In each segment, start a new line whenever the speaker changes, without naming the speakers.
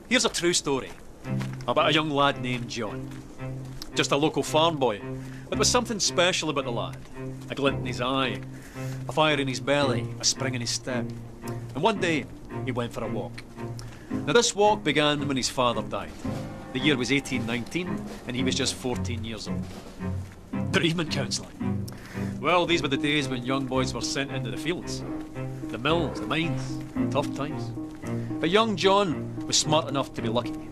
Here's a true story about a young lad named John. Just a local farm boy, but there was something special about the lad. A glint in his eye, a fire in his belly, a spring in his step. And one day, he went for a walk. Now this walk began when his father died. The year was 1819, and he was just 14 years old. Bereavement counselling. Well, these were the days when young boys were sent into the fields. The mills, the mines, tough times. But young John was smart enough to be lucky.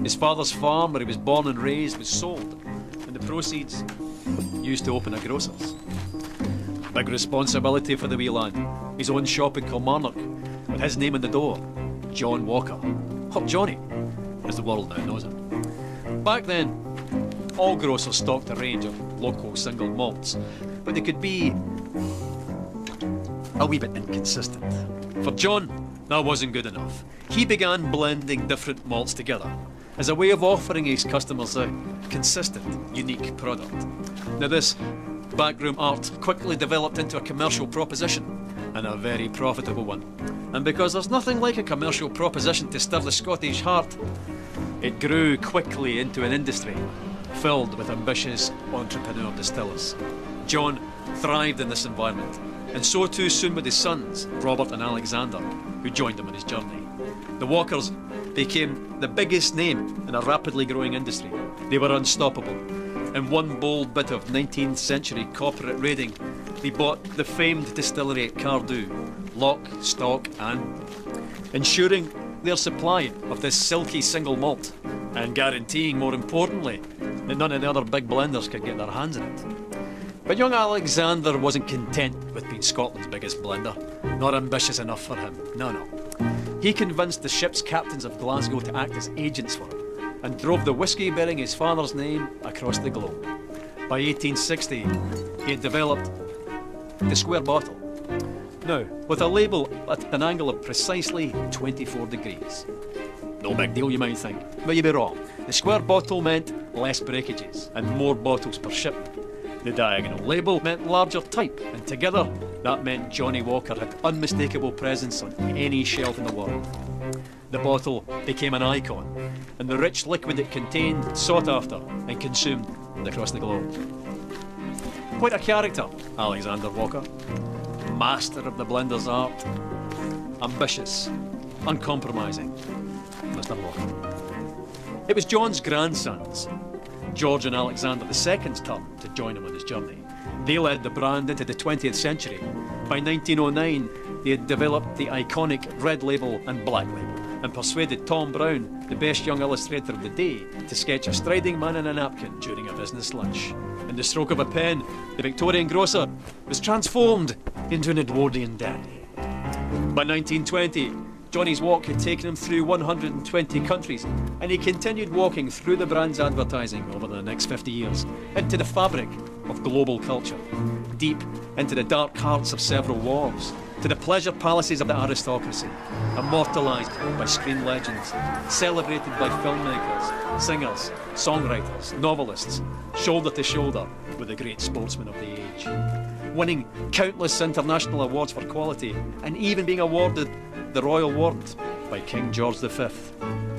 His father's farm, where he was born and raised, was sold, and the proceeds used to open a grocer's. Big responsibility for the wee lad. His own shop in Kilmarnock, with his name on the door, John Walker, or Johnnie, as the world now knows him. Back then, all grocers stocked a range of local single malts, but they could be a wee bit inconsistent. For John, that wasn't good enough. He began blending different malts together as a way of offering his customers a consistent, unique product. Now this backroom art quickly developed into a commercial proposition, and a very profitable one. And because there's nothing like a commercial proposition to stir the Scottish heart, it grew quickly into an industry filled with ambitious entrepreneur distillers. John thrived in this environment, and so too soon with his sons, Robert and Alexander, who joined him on his journey. The Walkers became the biggest name in a rapidly growing industry. They were unstoppable. In one bold bit of 19th century corporate raiding, they bought the famed distillery at Cardew, lock, stock and ensuring their supply of this silky single malt, and guaranteeing, more importantly, that none of the other big blenders could get their hands on it. But young Alexander wasn't content with being Scotland's biggest blender. Not ambitious enough for him, no. He convinced the ship's captains of Glasgow to act as agents for him, and drove the whisky bearing his father's name across the globe. By 1860, he had developed the square bottle. Now, with a label at an angle of precisely 24 degrees. No big deal, you might think, but you'd be wrong. The square bottle meant less breakages and more bottles per shipment. The diagonal label meant larger type, and together, that meant Johnnie Walker had unmistakable presence on any shelf in the world. The bottle became an icon, and the rich liquid it contained sought after and consumed across the globe. Quite a character, Alexander Walker. Master of the blender's art. Ambitious, uncompromising, Mr. Walker. It was John's grandsons, George and Alexander II's turn to join him on his journey. They led the brand into the 20th century. By 1909, they had developed the iconic red label and black label, and persuaded Tom Brown, the best young illustrator of the day, to sketch a striding man in a napkin during a business lunch. In the stroke of a pen, the Victorian grocer was transformed into an Edwardian dandy. By 1920, Johnnie's walk had taken him through 120 countries, and he continued walking through the brand's advertising over the next 50 years, into the fabric of global culture, deep into the dark hearts of several wars, to the pleasure palaces of the aristocracy, immortalised by screen legends, celebrated by filmmakers, singers, songwriters, novelists, shoulder to shoulder with the great sportsmen of the age. Winning countless international awards for quality, and even being awarded the Royal Warrant by King George V.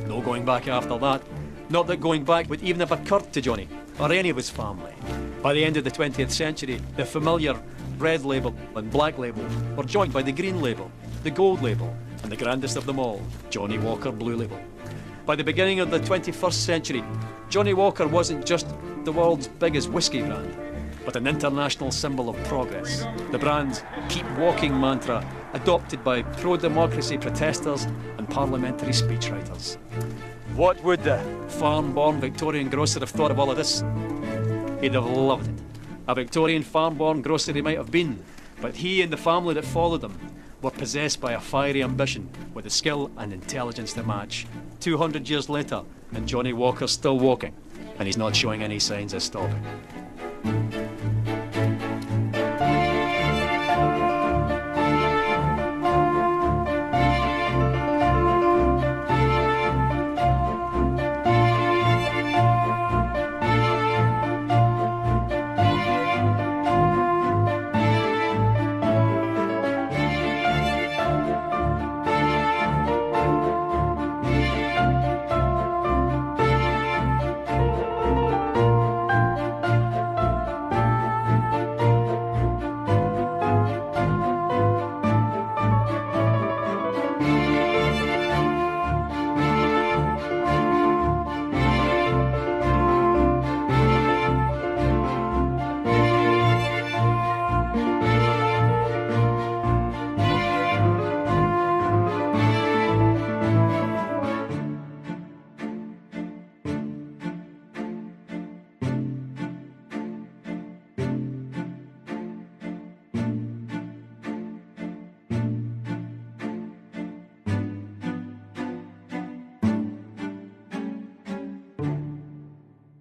No going back after that. Not that going back would even have occurred to Johnnie, or any of his family. By the end of the 20th century, the familiar red label and black label were joined by the green label, the gold label, and the grandest of them all, Johnnie Walker Blue Label. By the beginning of the 21st century, Johnnie Walker wasn't just the world's biggest whisky brand, but an international symbol of progress. The brand's Keep Walking mantra, adopted by pro-democracy protesters and parliamentary speechwriters. What would the farm-born Victorian grocer have thought of all of this? He'd have loved it. A Victorian farm-born grocer he might have been, but he and the family that followed him were possessed by a fiery ambition with the skill and intelligence to match. 200 years later, and Johnnie Walker's still walking, and he's not showing any signs of stopping.